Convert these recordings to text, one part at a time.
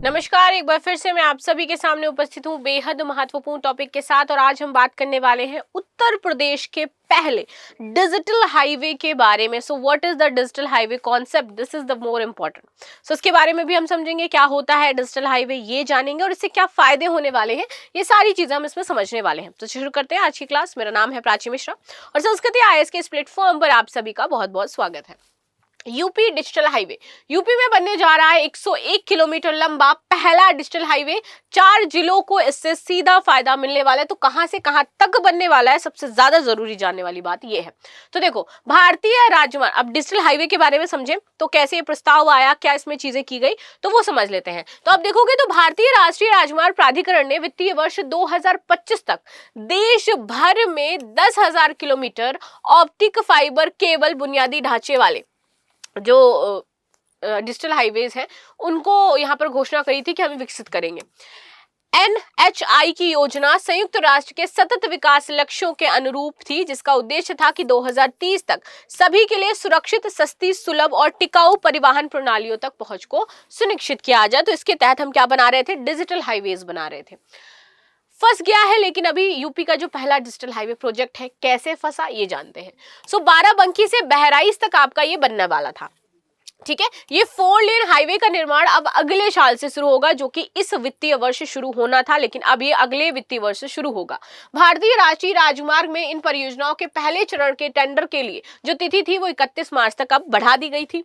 नमस्कार, एक बार फिर से मैं आप सभी के सामने उपस्थित हूँ बेहद महत्वपूर्ण टॉपिक के साथ। और आज हम बात करने वाले हैं उत्तर प्रदेश के पहले डिजिटल हाईवे के बारे में। So what is the digital highway concept, this is the more important. So इसके बारे में भी हम समझेंगे क्या होता है डिजिटल हाईवे, ये जानेंगे और इससे क्या फायदे होने वाले हैं, ये सारी चीजें हम इसमें समझने वाले हैं। तो शुरू करते हैं आज की क्लास। मेरा नाम है प्राची मिश्रा और संस्कृति IAS के इस प्लेटफॉर्म पर आप सभी का बहुत बहुत स्वागत है। यूपी डिजिटल हाईवे यूपी में बनने जा रहा है 101 किलोमीटर लंबा पहला डिजिटल हाईवे। 4 जिलों को इससे सीधा फायदा मिलने वाला है। तो कहां से कहां तक बनने वाला है, सबसे ज्यादा जरूरी जानने वाली बात यह है। तो देखो, भारतीय राजमार्ग, अब डिजिटल हाईवे के बारे में समझें तो कैसे ये प्रस्ताव आया, क्या इसमें चीजें की गई, तो वो समझ लेते हैं। तो अब देखोगे तो भारतीय राष्ट्रीय राजमार्ग प्राधिकरण ने वित्तीय वर्ष 2025 तक देश भर में 10,000 किलोमीटर ऑप्टिक फाइबर केबल बुनियादी ढांचे वाले जो डिजिटल हाईवेज हैं उनको यहाँ पर घोषणा करी थी कि हम विकसित करेंगे। NHI की योजना संयुक्त राष्ट्र के सतत विकास लक्ष्यों के अनुरूप थी, जिसका उद्देश्य था कि 2030 तक सभी के लिए सुरक्षित, सस्ती, सुलभ और टिकाऊ परिवहन प्रणालियों तक पहुंच को सुनिश्चित किया जाए। तो इसके तहत हम क्या बना रहे थे, डिजिटल हाईवेज बना रहे थे। फंस गया है, लेकिन अभी यूपी का जो पहला डिजिटल हाईवे प्रोजेक्ट है कैसे फंसा ये जानते हैं। सो बाराबंकी से बहराइच तक आपका ये बनने वाला था। ठीक है, ये 4 लेन हाईवे का निर्माण अब अगले साल से शुरू होगा, जो कि इस वित्तीय वर्ष शुरू होना था, लेकिन अब ये अगले वित्तीय वर्ष से शुरू होगा। भारतीय राष्ट्रीय राजमार्ग में इन परियोजनाओं के पहले चरण के टेंडर के लिए जो तिथि थी वो 31 मार्च तक अब बढ़ा दी गई थी।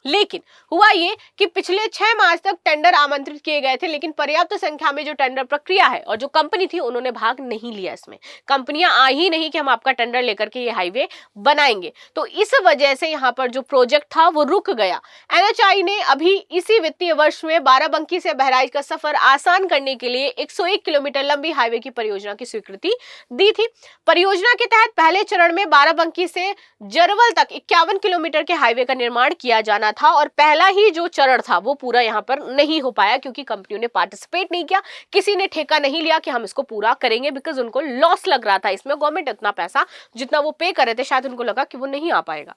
लेकिन हुआ ये कि पिछले 6 मार्च तक टेंडर आमंत्रित किए गए थे, लेकिन पर्याप्त संख्या में जो टेंडर प्रक्रिया है और जो कंपनी थी उन्होंने भाग नहीं लिया। इसमें कंपनियां आ ही नहीं कि हम आपका टेंडर लेकर के ये हाईवे बनाएंगे। तो इस वजह से यहाँ पर जो प्रोजेक्ट था वो रुक गया। NHI ने अभी इसी वित्तीय वर्ष में बाराबंकी से बहराइच का सफर आसान करने के लिए 101 किलोमीटर लंबी हाईवे की परियोजना की स्वीकृति दी थी। परियोजना के तहत पहले चरण में बाराबंकी से जरवल तक 51 किलोमीटर के हाईवे का निर्माण किया जाना था और पहला ही जो चरण था वो पूरा यहाँ पर नहीं हो पाया, क्योंकि कंपनियों ने पार्टिसिपेट नहीं किया, किसी ने ठेका नहीं लिया कि हम इसको पूरा करेंगे, बिकॉज उनको लॉस लग रहा था। इसमें गवर्नमेंट इतना पैसा जितना वो पे कर रहे थे, शायद उनको लगा कि वो नहीं आ पाएगा।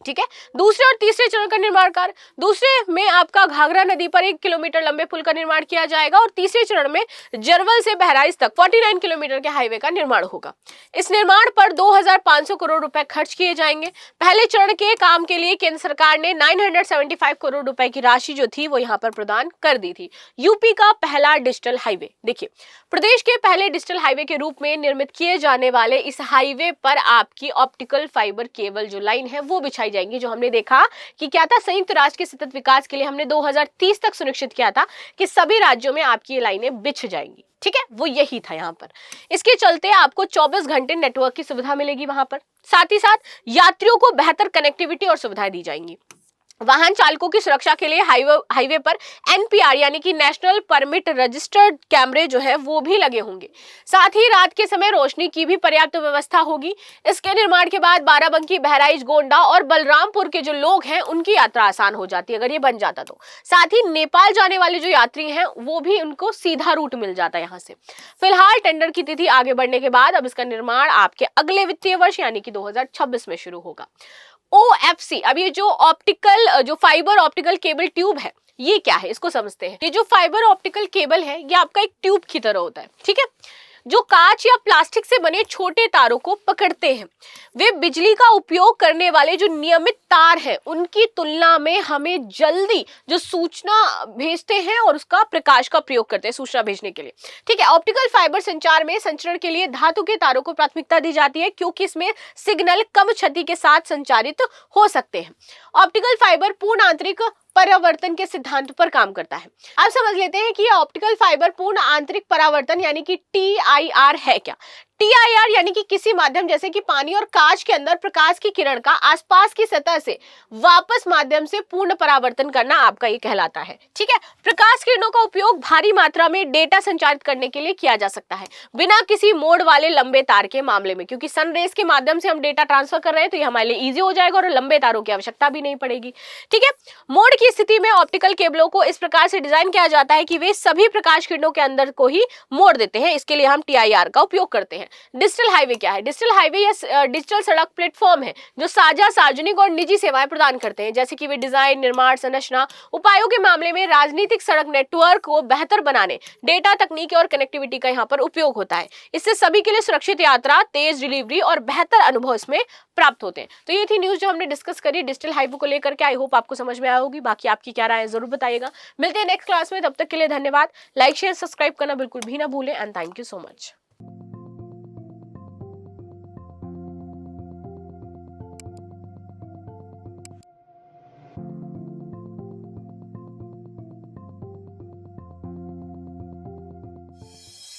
ठीक है, दूसरे और तीसरे चरण का निर्माण कार्य, दूसरे में आपका घाघरा नदी पर 1 किलोमीटर लंबे पुल का निर्माण किया जाएगा और तीसरे चरण में जरवल से बहराइच तक 49 किलोमीटर के हाईवे का निर्माण होगा। इस निर्माण पर 2,500 करोड़ रुपए खर्च किए जाएंगे। पहले चरण के काम के लिए केंद्र सरकार ने 975 करोड़ रुपए की राशि जो थी वो यहाँ पर प्रदान कर दी थी। यूपी का पहला डिजिटल हाईवे, देखिए, प्रदेश के पहले डिजिटल हाईवे के रूप में निर्मित किए जाने वाले इस हाईवे पर आपकी ऑप्टिकल फाइबर केबल जो लाइन है वो बिछाई जाएंगी। जो हमने देखा कि क्या था, संयुक्त राष्ट्र के सतत विकास के लिए हमने 2030 तक सुनिश्चित किया था कि सभी राज्यों में आपकी ये लाइनें बिछ जाएंगी। ठीक है, वो यही था यहाँ पर। इसके चलते आपको 24 घंटे नेटवर्क की सुविधा मिलेगी वहां पर। साथ ही साथ यात्रियों को बेहतर कनेक्टिविटी और सुविधाएं दी जाएंगी। वाहन चालकों की सुरक्षा के लिए हाईवे पर NPR यानी कि नेशनल परमिट रजिस्टर्ड कैमरे जो है वो भी लगे होंगे। साथ ही रात के समय रोशनी की भी पर्याप्त व्यवस्था होगी। इसके निर्माण के बाद बाराबंकी, बहराइच, गोंडा और बलरामपुर के जो लोग हैं उनकी यात्रा आसान हो जाती है अगर ये बन जाता तो। साथ ही नेपाल जाने वाले जो यात्री हैं वो भी उनको सीधा रूट मिल जाता है यहाँ से। फिलहाल टेंडर की तिथि आगे बढ़ने के बाद अब इसका निर्माण आपके अगले वित्तीय वर्ष यानी कि 2026 में शुरू होगा। OFC, अब ये जो फाइबर ऑप्टिकल केबल ट्यूब है ये क्या है इसको समझते हैं। ये जो फाइबर ऑप्टिकल केबल है ये आपका एक ट्यूब की तरह होता है। ठीक है, जो कांच या प्लास्टिक से बने छोटे तारों को पकड़ते हैं। वे बिजली का उपयोग करने वाले जो नियमित तार हैं उनकी तुलना में हमें जल्दी जो सूचना भेजते हैं और उसका प्रकाश का प्रयोग करते हैं सूचना भेजने के लिए। ठीक है, ऑप्टिकल फाइबर संचार में संचरण के लिए धातु के तारों को प्राथमिकता दी जाती है, क्योंकि इसमें सिग्नल कम क्षति के साथ संचारित हो सकते हैं। ऑप्टिकल फाइबर पूर्ण आंतरिक परावर्तन के सिद्धांत पर काम करता है। अब समझ लेते हैं कि ऑप्टिकल फाइबर पूर्ण आंतरिक परावर्तन यानी कि TIR है क्या। TIR यानी कि किसी माध्यम जैसे कि पानी और कांच के अंदर प्रकाश की किरण का आसपास की सतह से वापस माध्यम से पूर्ण परावर्तन करना आपका ये कहलाता है। ठीक है, प्रकाश किरणों का उपयोग भारी मात्रा में डेटा संचारित करने के लिए किया जा सकता है बिना किसी मोड़ वाले लंबे तार के मामले में, क्योंकि सनरेज के माध्यम से हम डेटा ट्रांसफर कर रहे हैं तो ये हमारे लिए ईजी हो जाएगा और लंबे तारों की आवश्यकता भी नहीं पड़ेगी। ठीक है, मोड़ की स्थिति में ऑप्टिकल केबलों को इस प्रकार से डिजाइन किया जाता है कि वे सभी प्रकाश किरणों के अंदर को ही मोड़ देते हैं। इसके लिए हम TIR का उपयोग करते हैं। डिजिटल हाईवे क्या है? डिजिटल हाईवे या डिजिटल सड़क प्लेटफॉर्म है जो साझा, सार्वजनिक और निजी सेवाएं प्रदान करते हैं, जैसे कि वे डिजाइन, निर्माण, संरचना, उपायों के मामले में राजनीतिक सड़क नेटवर्क को बेहतर बनाने, डेटा तकनीक और कनेक्टिविटी का यहाँ पर उपयोग होता है। इससे सभी के लिए सुरक्षित यात्रा, तेज डिलीवरी और बेहतर अनुभव इसमें प्राप्त होते हैं। तो ये थी न्यूज जो हमने डिस्कस करी डिजिटल हाईवे को लेकर के। आई होप आपको समझ में आया होगी। बाकी आपकी क्या राय है जरूर बताइएगा। मिलते हैं नेक्स्ट क्लास में, तब तक के लिए धन्यवाद। लाइक शेयर सब्सक्राइब करना बिल्कुल भी ना भूलें and thank you so much.